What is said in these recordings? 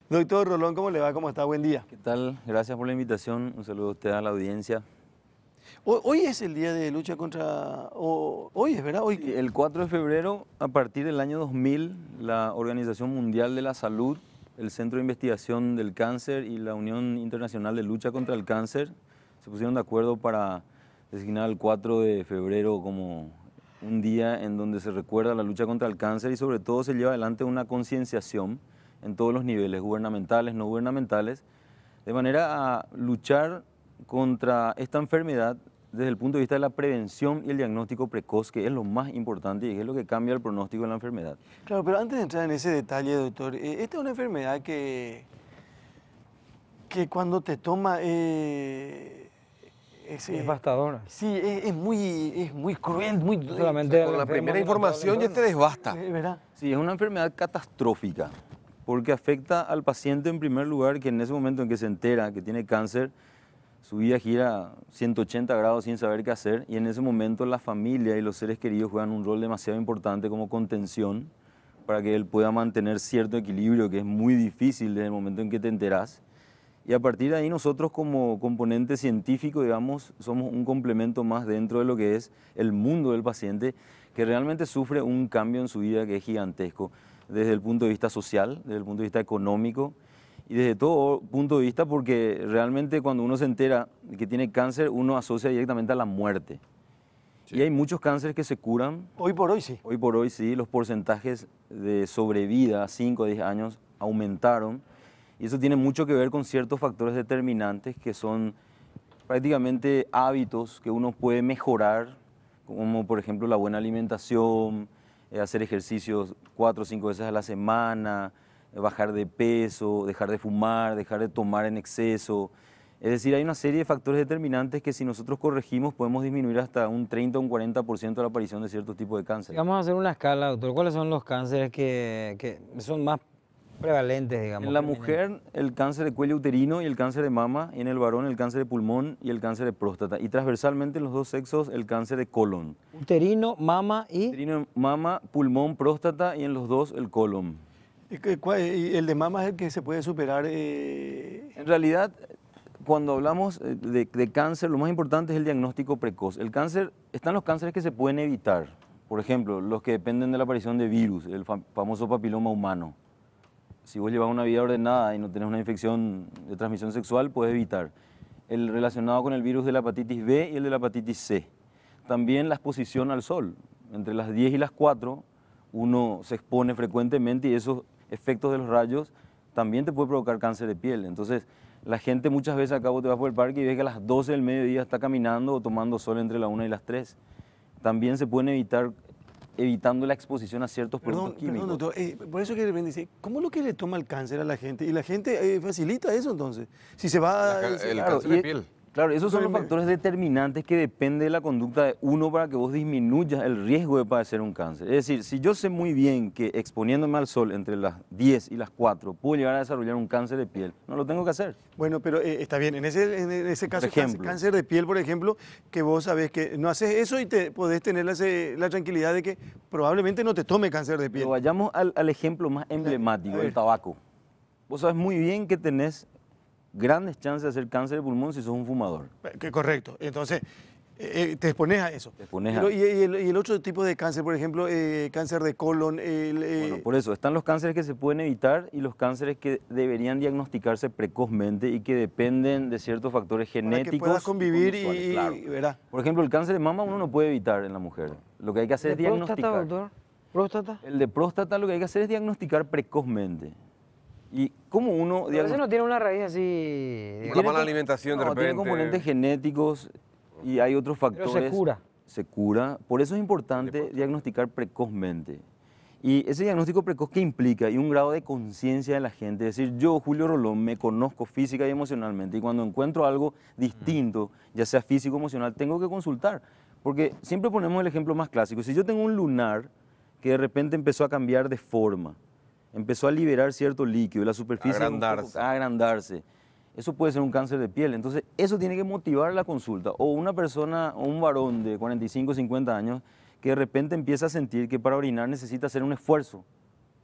Doctor Rolón, ¿cómo le va? ¿Cómo está? Buen día. ¿Qué tal? Gracias por la invitación. Un saludo a usted, a la audiencia. Hoy es el día de lucha contra... hoy es, ¿verdad? Hoy... Sí, el 4 de febrero, a partir del año 2000, la Organización Mundial de la Salud, el Centro de Investigación del Cáncer y la Unión Internacional de Lucha contra el Cáncer se pusieron de acuerdo para designar el 4 de febrero como un día en donde se recuerda la lucha contra el cáncer y sobre todo se lleva adelante una concienciación en todos los niveles, gubernamentales, no gubernamentales, de manera a luchar contra esta enfermedad desde el punto de vista de la prevención y el diagnóstico precoz, que es lo más importante y es lo que cambia el pronóstico de la enfermedad. Claro, pero antes de entrar en ese detalle, doctor, esta es una enfermedad que cuando te toma... Es devastadora. Sí, es muy cruel, muy... Solamente Con la primera información ya te desbasta. ¿Verdad? Sí, es una enfermedad catastrófica, porque afecta al paciente en primer lugar, que en ese momento en que se entera que tiene cáncer, su vida gira 180 grados sin saber qué hacer, y en ese momento la familia y los seres queridos juegan un rol demasiado importante como contención para que él pueda mantener cierto equilibrio, que es muy difícil desde el momento en que te enterás. Y a partir de ahí nosotros como componente científico, digamos, somos un complemento más dentro de lo que es el mundo del paciente, que realmente sufre un cambio en su vida que es gigantesco, desde el punto de vista social, desde el punto de vista económico, y desde todo punto de vista, porque realmente cuando uno se entera de que tiene cáncer, uno asocia directamente a la muerte. Sí. Y hay muchos cánceres que se curan. Hoy por hoy sí. Hoy por hoy sí, los porcentajes de sobrevida a 5 o 10 años aumentaron. Y eso tiene mucho que ver con ciertos factores determinantes que son prácticamente hábitos que uno puede mejorar, como por ejemplo la buena alimentación, hacer ejercicios 4 o 5 veces a la semana, bajar de peso, dejar de fumar, dejar de tomar en exceso. Es decir, hay una serie de factores determinantes que si nosotros corregimos podemos disminuir hasta un 30 o un 40% de la aparición de ciertos tipos de cáncer. Vamos a hacer una escala, doctor. ¿Cuáles son los cánceres que son más prevalentes, digamos? En la mujer, el cáncer de cuello uterino y el cáncer de mama, y en el varón, el cáncer de pulmón y el cáncer de próstata. Y transversalmente en los dos sexos, el cáncer de colon. Uterino, mama y... Uterino, mama, pulmón, próstata, y en los dos, el colon. ¿Y el de mama es el que se puede superar? En realidad, cuando hablamos de cáncer, lo más importante es el diagnóstico precoz. El cáncer, están los cánceres que se pueden evitar. Por ejemplo, los que dependen de la aparición de virus, el famoso papiloma humano. Si vos llevas una vida ordenada y no tenés una infección de transmisión sexual, puedes evitar. El relacionado con el virus de la hepatitis B y el de la hepatitis C. También la exposición al sol. Entre las 10 y las 4 uno se expone frecuentemente y esos efectos de los rayos también te puede provocar cáncer de piel. Entonces, la gente muchas veces acá vos te vas por el parque y ves que a las 12 del mediodía está caminando o tomando sol entre la 1 y las 3. También se pueden evitar evitando la exposición a ciertos productos químicos. Perdón, doctor, por eso que de repente dice, ¿cómo es lo que le toma el cáncer a la gente? Y la gente facilita eso entonces. Si se va... El cáncer de piel. Claro, esos son los factores determinantes que depende de la conducta de uno para que vos disminuyas el riesgo de padecer un cáncer. Es decir, si yo sé muy bien que exponiéndome al sol entre las 10 y las 4 puedo llegar a desarrollar un cáncer de piel, no lo tengo que hacer. Bueno, pero está bien, en ese caso, cáncer de piel, por ejemplo, que vos sabés que no haces eso y te podés tener la tranquilidad de que probablemente no te tome cáncer de piel. Pero vayamos al ejemplo más emblemático, el tabaco. Vos sabés muy bien que tenés grandes chances de hacer cáncer de pulmón si sos un fumador. Correcto. Entonces, te expones a eso. Te expones y el otro tipo de cáncer, por ejemplo, cáncer de colon... Bueno, por eso, están los cánceres que se pueden evitar y los cánceres que deberían diagnosticarse precozmente y que dependen de ciertos factores genéticos. Para que puedas convivir y claro. ¿verdad? Por ejemplo, el cáncer de mama uno no puede evitar en la mujer. Lo que hay que hacer es diagnosticar. ¿Próstata, doctor? ¿Próstata? El de próstata lo que hay que hacer es diagnosticar precozmente. Y como uno... A veces no tiene una raíz así... Una mala alimentación de repente. Tiene componentes genéticos y hay otros factores. Pero se cura. Se cura. Por eso es importante diagnosticar precozmente. Y ese diagnóstico precoz, ¿qué implica? Y un grado de conciencia de la gente. Es decir, yo, Julio Rolón, me conozco física y emocionalmente y cuando encuentro algo distinto, ya sea físico o emocional, tengo que consultar. Porque siempre ponemos el ejemplo más clásico. Si yo tengo un lunar que de repente empezó a cambiar de forma, empezó a liberar cierto líquido, la superficie a agrandarse. Eso puede ser un cáncer de piel. Entonces, eso tiene que motivar la consulta. O una persona, o un varón de 45, 50 años, que de repente empieza a sentir que para orinar necesita hacer un esfuerzo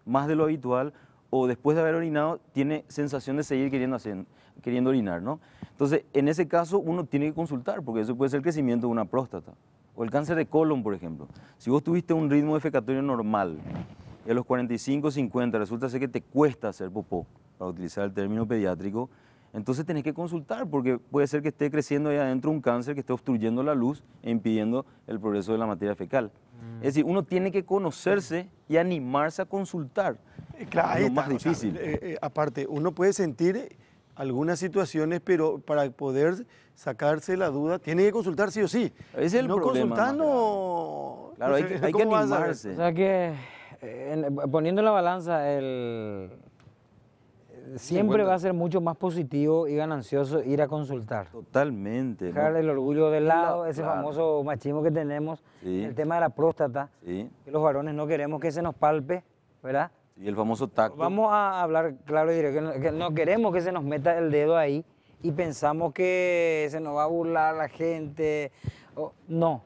más de lo habitual, o después de haber orinado tiene sensación de seguir queriendo orinar, ¿no? Entonces, en ese caso uno tiene que consultar, porque eso puede ser el crecimiento de una próstata. O el cáncer de colon, por ejemplo. Si vos tuviste un ritmo defecatorio normal y a los 45, 50 resulta ser que te cuesta hacer popó, para utilizar el término pediátrico, entonces tenés que consultar, porque puede ser que esté creciendo ahí adentro un cáncer que esté obstruyendo la luz e impidiendo el progreso de la materia fecal. Es decir, uno tiene que conocerse y animarse a consultar. Claro, es ahí lo más está, o sea, difícil. aparte, uno puede sentir algunas situaciones, pero para poder sacarse la duda, tiene que consultar sí o sí. Ese es el no problema consultar, más no... Claro, hay que ¿cómo vas a ver? O animarse. sea que poniendo en la balanza, siempre va a ser mucho más positivo y ganancioso ir a consultar. Totalmente. ¿no? Dejar el orgullo de lado, ese Claro. famoso machismo que tenemos, Sí. el tema de la próstata, Sí. que los varones no queremos que se nos palpe, ¿verdad? Y el famoso tacto. Vamos a hablar claro y directo, que no queremos que se nos meta el dedo ahí y pensamos que se nos va a burlar la gente. No,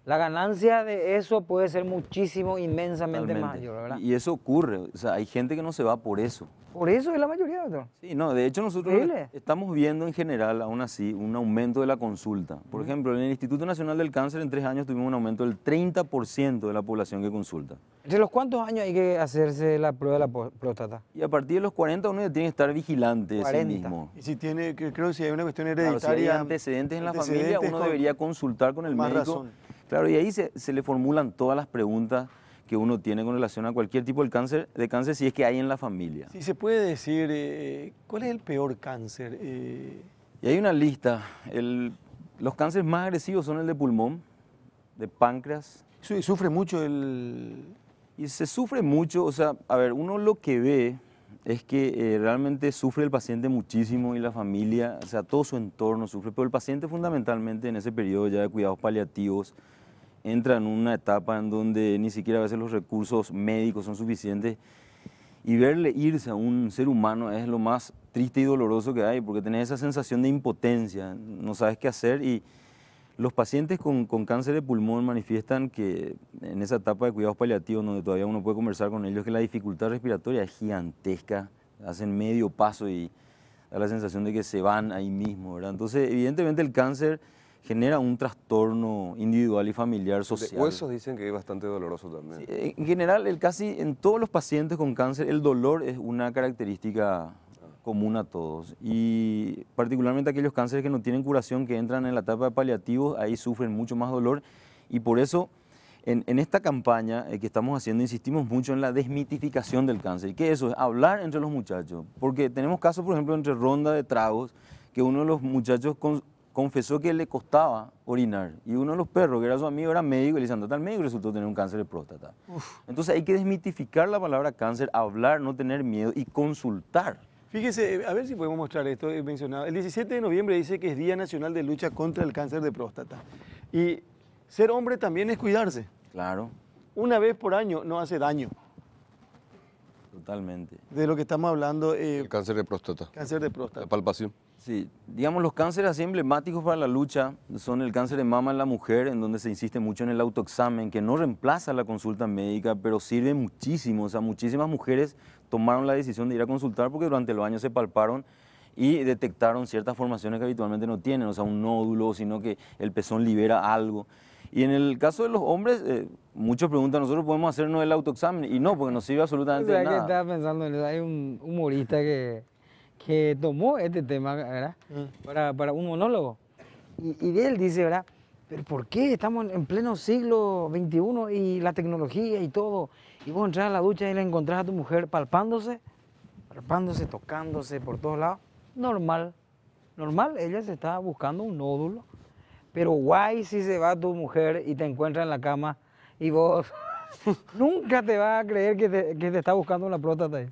la ganancia de eso puede ser muchísimo, inmensamente Totalmente. mayor, ¿verdad? Y eso ocurre, o sea, hay gente que no se va por eso. Por eso es la mayoría, doctor. Sí, no, de hecho nosotros Increíble. estamos viendo en general, aún así, un aumento de la consulta. Por ejemplo, en el Instituto Nacional del Cáncer en 3 años tuvimos un aumento del 30% de la población que consulta. ¿Entre los cuántos años hay que hacerse la prueba de la próstata? Y a partir de los 40 uno ya tiene que estar vigilante de sí 40. mismo. Y si tiene, creo que si hay una cuestión Claro, si hay hereditaria... antecedentes en la familia, antecedentes uno con debería consultar con el más médico. razón. Claro, y ahí se le formulan todas las preguntas que uno tiene con relación a cualquier tipo de cáncer si es que hay en la familia. Si se puede decir, ¿cuál es el peor cáncer? Y hay una lista. Los cánceres más agresivos son el de pulmón, de páncreas. Sufre mucho el... Y se sufre mucho, o sea, a ver, uno lo que ve es que realmente sufre el paciente muchísimo y la familia, o sea, todo su entorno sufre, pero el paciente fundamentalmente en ese periodo ya de cuidados paliativos entra en una etapa en donde ni siquiera a veces los recursos médicos son suficientes y verle irse a un ser humano es lo más triste y doloroso que hay, porque tenés esa sensación de impotencia, no sabes qué hacer y los pacientes con cáncer de pulmón manifiestan que en esa etapa de cuidados paliativos, donde todavía uno puede conversar con ellos, que la dificultad respiratoria es gigantesca, hacen medio paso y da la sensación de que se van ahí mismo, ¿verdad? Entonces, evidentemente el cáncer genera un trastorno individual y familiar social. De huesos dicen que es bastante doloroso también. Sí, en general, casi en todos los pacientes con cáncer, el dolor es una característica común a todos. Y particularmente aquellos cánceres que no tienen curación, que entran en la etapa de paliativos, ahí sufren mucho más dolor. Y por eso, en esta campaña que estamos haciendo, insistimos mucho en la desmitificación del cáncer. ¿Y qué es eso? Es hablar entre los muchachos. Porque tenemos casos, por ejemplo, entre ronda de tragos, que uno de los muchachos confesó que le costaba orinar y uno de los perros, que era su amigo, era médico y le dice, andate al médico y resultó tener un cáncer de próstata. Entonces hay que desmitificar la palabra cáncer, hablar, no tener miedo y consultar. Fíjese, a ver si podemos mostrar esto mencionado. El 17 de noviembre dice que es Día Nacional de Lucha contra el Cáncer de Próstata. Y ser hombre también es cuidarse. Claro, Una vez por año no hace daño. totalmente. De lo que estamos hablando, El cáncer de próstata, cáncer de la próstata. palpación. Sí, digamos, los cánceres así emblemáticos para la lucha son el cáncer de mama en la mujer, en donde se insiste mucho en el autoexamen, que no reemplaza la consulta médica, pero sirve muchísimo. O sea, muchísimas mujeres tomaron la decisión de ir a consultar porque durante los años se palparon y detectaron ciertas formaciones que habitualmente no tienen, o sea, un nódulo, sino que el pezón libera algo. Y en el caso de los hombres, muchos preguntan, ¿nosotros podemos hacernos el autoexamen? Y no, porque no sirve absolutamente O de sea, que nada. estaba pensando en eso. Hay un humorista que tomó este tema, ¿verdad? Para un monólogo. Y de él dice, ¿verdad? ¿Pero por qué estamos en pleno siglo XXI y la tecnología y todo? Y vos entras a la ducha y le encontrás a tu mujer palpándose, tocándose por todos lados. Normal, normal. Ella se está buscando un nódulo. Pero guay si se va tu mujer y te encuentra en la cama y vos nunca te vas a creer que te está buscando una próstata ahí.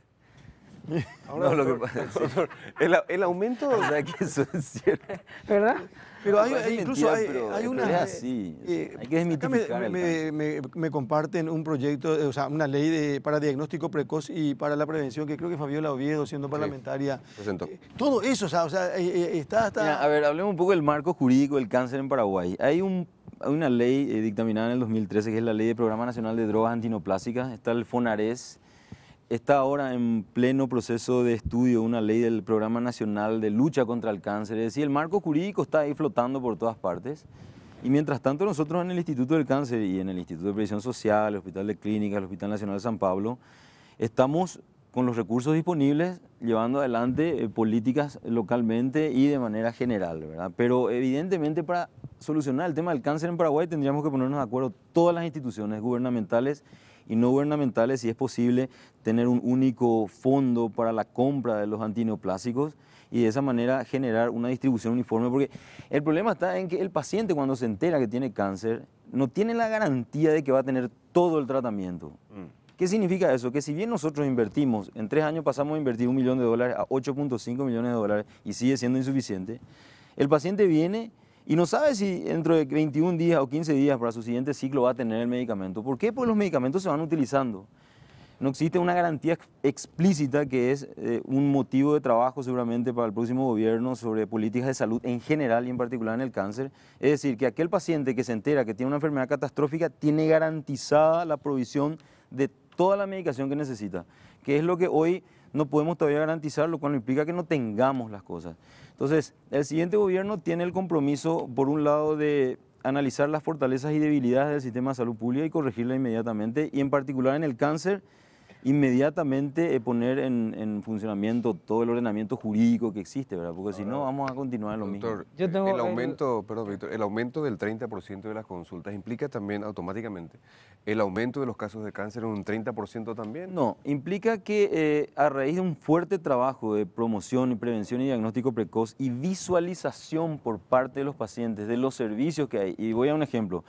Ahora, No, lo que doctor, pasa- doctor, el aumento... O sea, que eso es cierto. ¿Verdad? Pero hay, Parece incluso mentira, pero hay es una... que es así. Hay que acá desmitificar el me comparten un proyecto, o sea, una ley para diagnóstico precoz y para la prevención, que creo que Fabiola Oviedo, siendo parlamentaria... presentó. Todo eso, o sea, está hasta... Mira, a ver, hablemos un poco del marco jurídico del cáncer en Paraguay. Hay una ley dictaminada en el 2013, que es la Ley de Programa Nacional de Drogas Antineoplásicas. Está el FONARES. está ahora en pleno proceso de estudio una ley del Programa Nacional de Lucha contra el Cáncer. Es decir, el marco jurídico está ahí flotando por todas partes. Y mientras tanto nosotros en el Instituto del Cáncer y en el Instituto de Previsión Social, el Hospital de Clínicas, el Hospital Nacional de San Pablo, estamos con los recursos disponibles llevando adelante políticas localmente y de manera general, ¿verdad? Pero evidentemente para solucionar el tema del cáncer en Paraguay tendríamos que ponernos de acuerdo todas las instituciones gubernamentales y no gubernamentales, si es posible, tener un único fondo para la compra de los antineoplásicos y de esa manera generar una distribución uniforme, porque el problema está en que el paciente cuando se entera que tiene cáncer no tiene la garantía de que va a tener todo el tratamiento. ¿Qué significa eso? Que si bien nosotros invertimos, en 3 años pasamos a invertir $1 millón a 8.5 millones de dólares y sigue siendo insuficiente, el paciente viene y no sabe si dentro de 21 días o 15 días para su siguiente ciclo va a tener el medicamento. ¿Por qué? Porque los medicamentos se van utilizando. No existe una garantía explícita que es un motivo de trabajo seguramente para el próximo gobierno sobre políticas de salud en general y en particular en el cáncer. Es decir, que aquel paciente que se entera que tiene una enfermedad catastrófica tiene garantizada la provisión de toda la medicación que necesita, que es lo que hoy no podemos todavía garantizar, lo cual implica que no tengamos las cosas. Entonces, el siguiente gobierno tiene el compromiso, por un lado, de analizar las fortalezas y debilidades del sistema de salud pública y corregirla inmediatamente, y en particular en el cáncer, inmediatamente poner en funcionamiento todo el ordenamiento jurídico que existe, ¿verdad? Porque si no vamos a continuar lo mismo. Doctor, Yo tengo el aumento, perdón, Víctor, el aumento del 30% de las consultas implica también automáticamente el aumento de los casos de cáncer en un 30% también. No, implica que a raíz de un fuerte trabajo de promoción y prevención y diagnóstico precoz y visualización por parte de los pacientes de los servicios que hay, y voy a un ejemplo.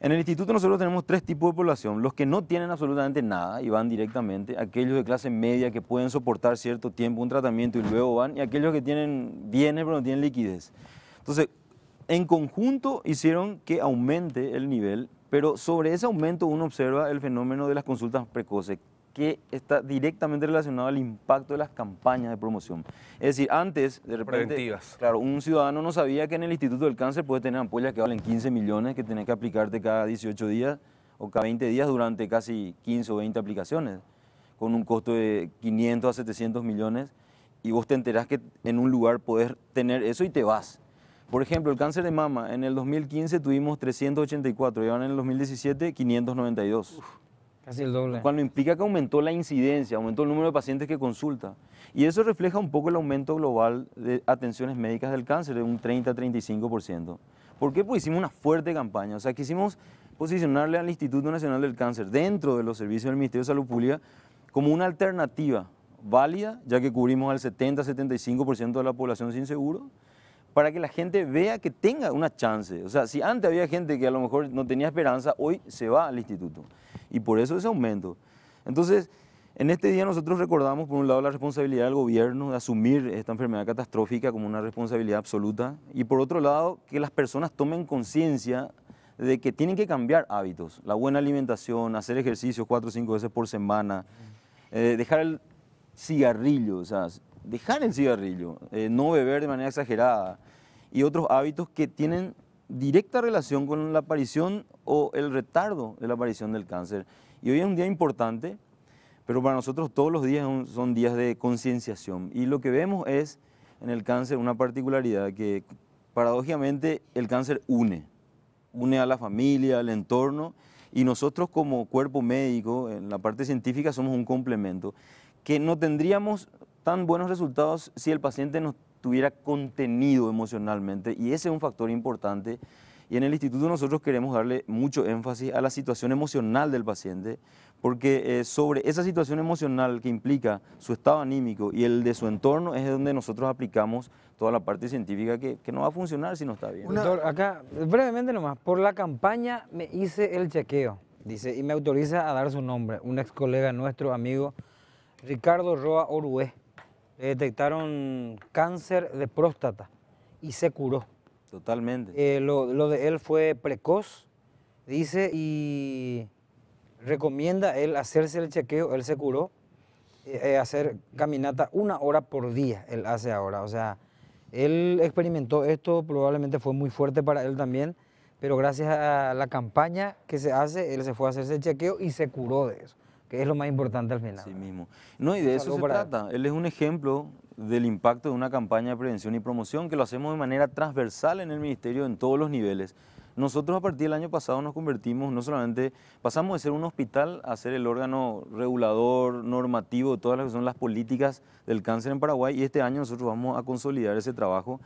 En el instituto nosotros tenemos 3 tipos de población, los que no tienen absolutamente nada y van directamente, aquellos de clase media que pueden soportar cierto tiempo un tratamiento y luego van, y aquellos que tienen bienes pero no tienen liquidez. Entonces, en conjunto hicieron que aumente el nivel, pero sobre ese aumento uno observa el fenómeno de las consultas precoces, que está directamente relacionado al impacto de las campañas de promoción. Es decir, antes, de repente, Preventivas. claro, un ciudadano no sabía que en el Instituto del Cáncer puede tener ampollas que valen 15 millones, que tenés que aplicarte cada 18 días o cada 20 días durante casi 15 o 20 aplicaciones, con un costo de 500 a 700 millones, y vos te enterás que en un lugar podés tener eso y te vas. Por ejemplo, el cáncer de mama, en el 2015 tuvimos 384, y ahora en el 2017 592. Casi el doble. Cuando implica que aumentó la incidencia, aumentó el número de pacientes que consulta. Y eso refleja un poco el aumento global de atenciones médicas del cáncer, de un 30-35%. ¿Por qué? Pues hicimos una fuerte campaña. O sea, quisimos posicionarle al Instituto Nacional del Cáncer dentro de los servicios del Ministerio de Salud Pública como una alternativa válida, ya que cubrimos al 70-75% de la población sin seguro, para que la gente vea que tenga una chance. O sea, si antes había gente que a lo mejor no tenía esperanza, hoy se va al instituto. Y por eso ese aumento. Entonces, en este día nosotros recordamos, por un lado, la responsabilidad del gobierno de asumir esta enfermedad catastrófica como una responsabilidad absoluta, y por otro lado, que las personas tomen conciencia de que tienen que cambiar hábitos. La buena alimentación, hacer ejercicio 4 o 5 veces por semana, dejar el cigarrillo, o sea, dejar el cigarrillo, no beber de manera exagerada, y otros hábitos que tienen directa relación con la aparición o el retardo de la aparición del cáncer. Y hoy es un día importante, pero para nosotros todos los días son días de concienciación. Y lo que vemos es en el cáncer una particularidad que paradójicamente el cáncer une a la familia, al entorno, y nosotros como cuerpo médico, en la parte científica, somos un complemento, que no tendríamos tan buenos resultados si el paciente no tuviera contenido emocionalmente, y ese es un factor importante. Y en el instituto nosotros queremos darle mucho énfasis a la situación emocional del paciente, porque sobre esa situación emocional que implica su estado anímico y el de su entorno es donde nosotros aplicamos toda la parte científica que no va a funcionar si no está bien. Doctor, acá, brevemente nomás, por la campaña me hice el chequeo, dice, y me autoriza a dar su nombre, un ex colega nuestro, amigo, Ricardo Roa Orué. Le detectaron cáncer de próstata y se curó. Totalmente. Lo de él fue precoz, dice, y recomienda él hacerse el chequeo, él se curó, hacer caminata 1 hora por día, él hace ahora. O sea, él experimentó esto, probablemente fue muy fuerte para él también, pero gracias a la campaña que se hace, él se fue a hacerse el chequeo y se curó de eso. que es lo más importante al final. Sí mismo. No, y de eso se trata. Él es un ejemplo del impacto de una campaña de prevención y promoción que lo hacemos de manera transversal en el Ministerio en todos los niveles. Nosotros a partir del año pasado nos convertimos, no solamente, pasamos de ser un hospital a ser el órgano regulador, normativo de todas las que son las políticas del cáncer en Paraguay, y este año nosotros vamos a consolidar ese trabajo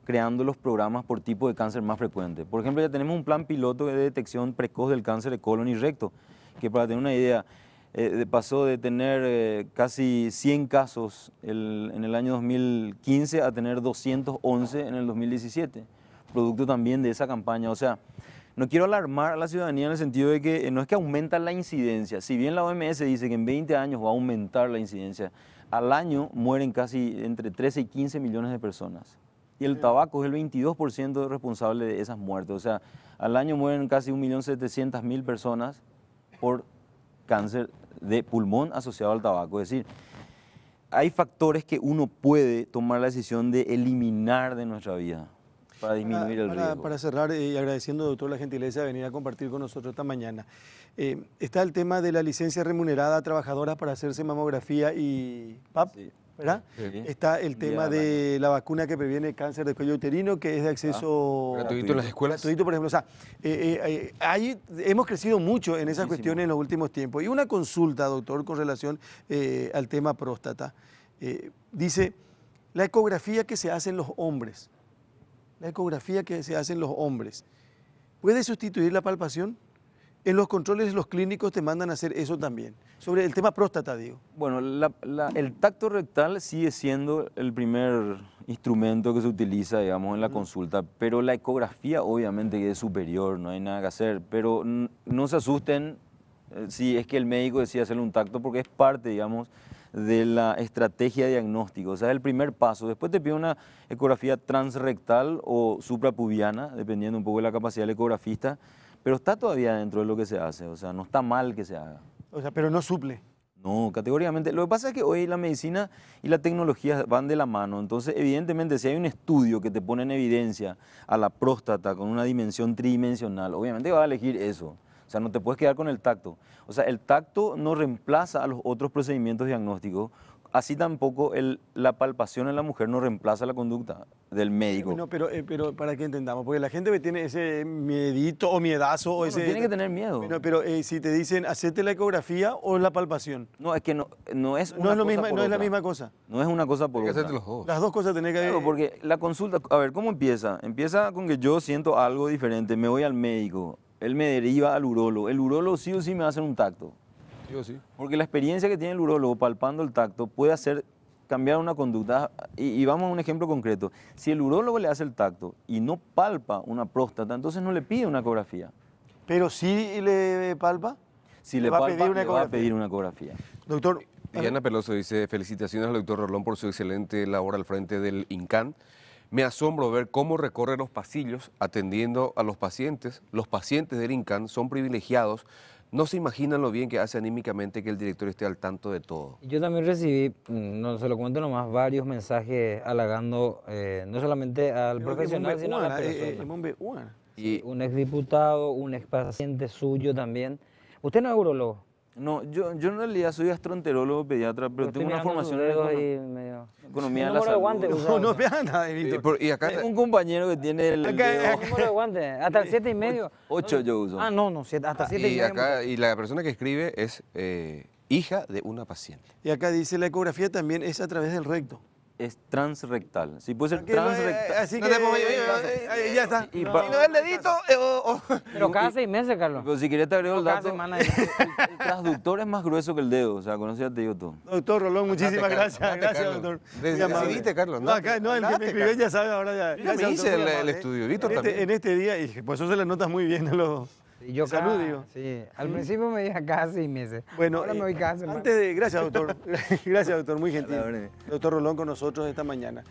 creando los programas por tipo de cáncer más frecuente. Por ejemplo, ya tenemos un plan piloto de detección precoz del cáncer de colon y recto, que para tener una idea, pasó de tener casi 100 casos en el año 2015 a tener 211 en el 2017, producto también de esa campaña. O sea, no quiero alarmar a la ciudadanía en el sentido de que no es que aumenta la incidencia, si bien la OMS dice que en 20 años va a aumentar la incidencia, al año mueren casi entre 13 y 15 millones de personas. Y el tabaco es el 22% responsable de esas muertes. O sea, al año mueren casi 1.700.000 personas por cáncer de pulmón asociado al tabaco. Es decir, hay factores que uno puede tomar la decisión de eliminar de nuestra vida para disminuir el riesgo. Para cerrar, y agradeciendo, doctor, la gentileza de venir a compartir con nosotros esta mañana. Está el tema de la licencia remunerada a trabajadoras para hacerse mamografía y PAP. Sí. ¿Verdad? Sí. Está el tema de la vacuna que previene cáncer de cuello uterino, que es de acceso gratuito en las escuelas. Gratuito, por ejemplo. O sea, hemos crecido mucho en esas cuestiones en los últimos tiempos. Y una consulta, doctor, con relación al tema próstata. Dice, la ecografía que se hace en los hombres, ¿puede sustituir la palpación? En los controles los clínicos te mandan a hacer eso también. Sobre el tema próstata, digo. Bueno, el tacto rectal sigue siendo el primer instrumento que se utiliza, digamos, en la consulta, pero la ecografía obviamente que es superior, no hay nada que hacer, pero no se asusten si es que el médico decide hacerle un tacto, porque es parte, digamos, de la estrategia diagnóstica, o sea, es el primer paso. Después te pide una ecografía transrectal o suprapubiana, dependiendo un poco de la capacidad del ecografista, pero está todavía dentro de lo que se hace, o sea, no está mal que se haga. O sea, pero no suple. No, categóricamente. Lo que pasa es que hoy la medicina y la tecnología van de la mano, entonces evidentemente si hay un estudio que te pone en evidencia a la próstata con una dimensión tridimensional, obviamente vas a elegir eso. O sea, no te puedes quedar con el tacto. O sea, el tacto no reemplaza a los otros procedimientos diagnósticos, así tampoco la palpación en la mujer no reemplaza la conducta del médico. No, pero para que entendamos, porque la gente tiene ese miedito o miedazo. O ese, tiene que tener miedo. Pero si te dicen, hacete la ecografía o la palpación. No, es que no es una cosa no es la misma cosa. No es una cosa por otra. Los dos. Las dos cosas tenés que... Claro, porque la consulta, a ver, ¿cómo empieza? Empieza con que yo siento algo diferente, me voy al médico, él me deriva al urólogo. El urólogo sí o sí me va a hacer un tacto. Sí o sí. Porque la experiencia que tiene el urólogo palpando el tacto puede hacer cambiar una conducta. Y vamos a un ejemplo concreto. Si el urólogo le hace el tacto y no palpa una próstata, entonces no le pide una ecografía. Pero si le palpa, si le palpa, le va a pedir una ecografía. Doctor. Diana Peloso dice, felicitaciones al doctor Rolón por su excelente labor al frente del INCAN. Me asombro ver cómo recorre los pasillos atendiendo a los pacientes. Los pacientes del INCAN son privilegiados. No se imaginan lo bien que hace anímicamente que el director esté al tanto de todo. Yo también recibí, no se lo cuento nomás, varios mensajes halagando no solamente al profesional, sino a la persona. Y un exdiputado, un expaciente suyo también. ¿Usted no es urologo? No, yo en realidad soy gastroenterólogo pediatra, pero tengo una formación en economía de la salud. No veas nada, Víctor. Y acá un compañero que tiene el dedo. número de guantes, hasta el 7,5. 8 yo uso. Ah, no, hasta 7,5. Y la persona que escribe es hija de una paciente. Y acá dice, la ecografía también es a través del recto. Es transrectal. Sí, puede ser transrectal. Así que ya está. Y no el dedito. Pero cada 6 meses, Carlos. Pero si querés te agrego el dato. Semana. El transductor es más grueso que el dedo. O sea, con eso ya te digo todo. Doctor Rolón, muchísimas gracias. Gracias, doctor. Decidiste, Carlos. No, acá no, el que me escribió ya sabe ahora ya. Yo me hice el estudio. Víctor también. En este día, y pues eso se le notas muy bien a los... Yo salud, digo. Sí, al principio me dije cada 6 meses. Bueno, ahora me voy cada semana. Gracias, doctor. Gracias, doctor, muy gentil. Doctor Rolón con nosotros esta mañana.